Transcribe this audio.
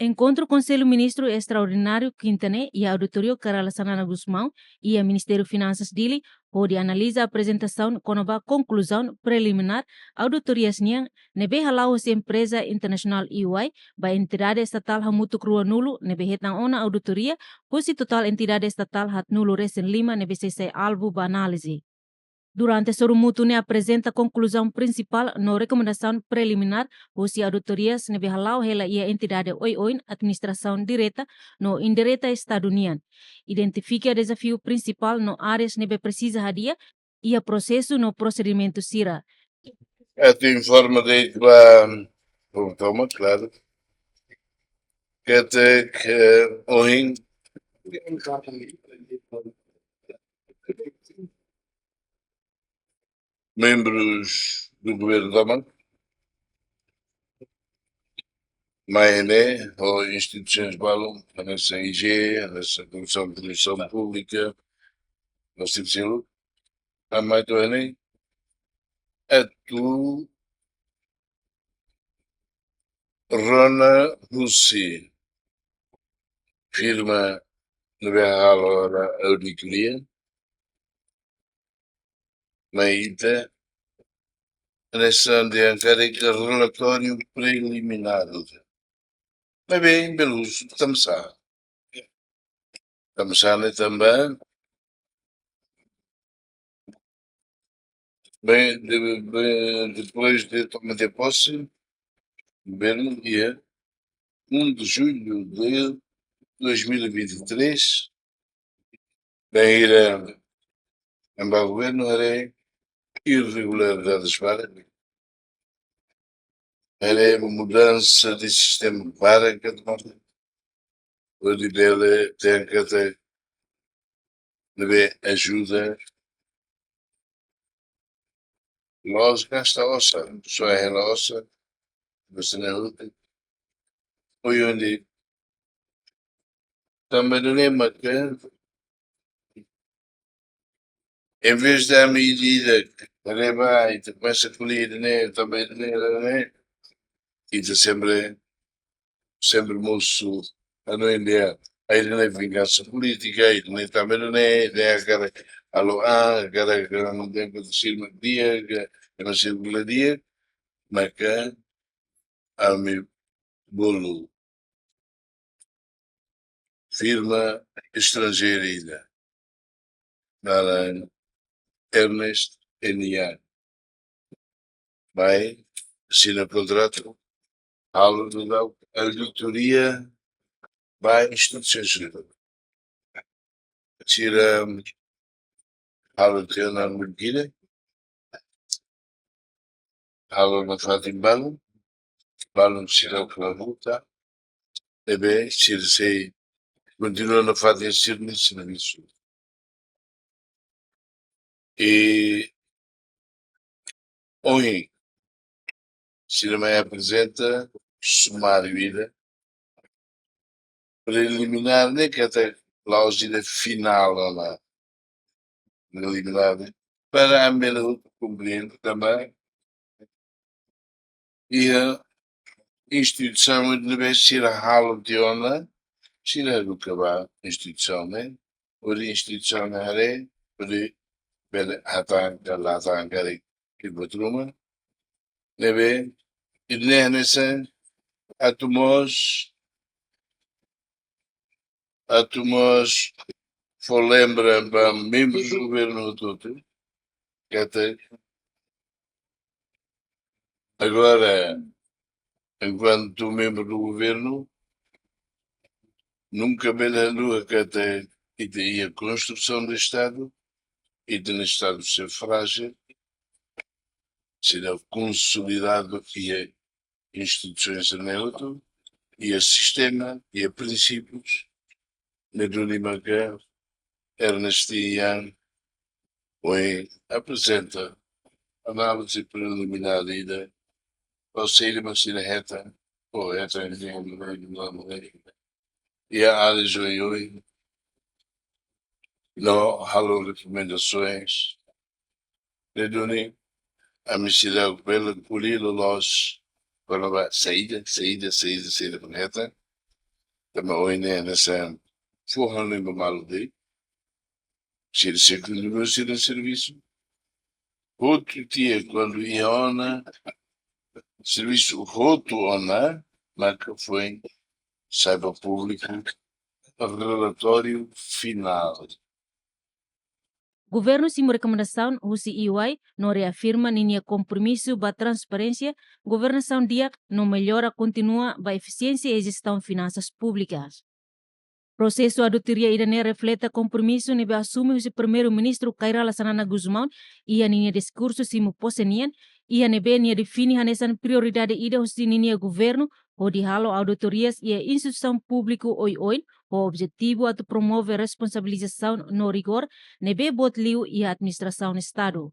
Encontro Conselho Ministro Extraordinário Quintané e a Auditoria Carala Sanana Guzmão e a Ministério Finanças dele pode analisar a apresentação com a conclusão preliminar auditorias niang nebe halau se empresa internacional EY ba entidade estatal hamutu crua nulo nebe hetang ona auditoria posi total entidade estatal hat nulo resen 5 nebe sesai alvo ba análise. Durante a sorumutune apresenta a conclusão principal na recomendação preliminar, posi auditorias nebe halau hela ia entidade oi-oin administração direta no indireta estadunian. Identifique o desafio principal no áreas nebe precisa hadia e a processo no procedimento SIRA. Este informe de toma, claro, que até que hoje membros do governo também, MAENE, ou instituições balam, a nossa IG, a nossa Comissão de Televisão Pública, a nossa instituição, a Maitoane, a tu, Rona Russi, firma na a auditoria, Maíta, nessa de Ancarica, relatório preliminar. Mas bem, Beluso, estamos a. Estamos a também. Bem, depois de tomar de posse, bem, dia 1 de julho de 2023, bem, ir a governo, era irregularidades para. Era mudança de sistema para que o dele tem que ter ajuda. Nós gastamos só é nossa, você não foi onde também não lembra que em vez da medida que vai e começa a colher dinheiro, também dinheiro, né? E sempre moço a não entender. Aí não é vingança política, aí não é também não é aquela aquela não tem que ser uma dia, que não ser uma dia, mas que a meu bolo firma estrangeira ainda, na Ernest N.A. Vai, assina contrato, a auditoria vai instituições. Tira aula de Ana Murguira, aula na Fatim Balo, Balo no Cidade que vai voltar, e bem, se continua na Fatim Serviço. E hoje, se também apresenta sumário ainda, preliminar, nem que até lógica final lá, preliminar, para a melhor compreender também, e a instituição deve ser a hala de ona, se não do que vai instituição, né? Por instituição na área, por hatan que botruma, deve e nessa atomos for lembra para membros do governo todo, que até agora, enquanto membro do governo, nunca me lembro que até e a construção do Estado e do Estado ser frágil, ser consolidado e a instituições neutro e a sistema e a princípios na Dunimaca, Ernestian, apresenta análise preliminar ainda, ou seja, uma cena reta, ou reta e a área de hoje, não halo recomendações, de Duni, a missão pela polir los para a saída correta, Também o INSS forram nem mal de ser sempre no ser serviço. Outro dia, quando ia ona, serviço roto ona, mas que foi, saiba público, relatório final. Governo sim recomendação o CEY não reafirma nem compromisso para transparência, governação dia não melhora continua a eficiência e gestão de finanças públicas. Processo auditoria irane reflete compromisso nível assume o primeiro-ministro Kaira Lassanana Guzmão e a linha discurso simo posenian e a nebe nia define hanesan prioridade ida o sininha governo o de halo auditorias e a instituição público oi o objetivo é promover responsabilização no rigor nebe bot liu e a administração estado.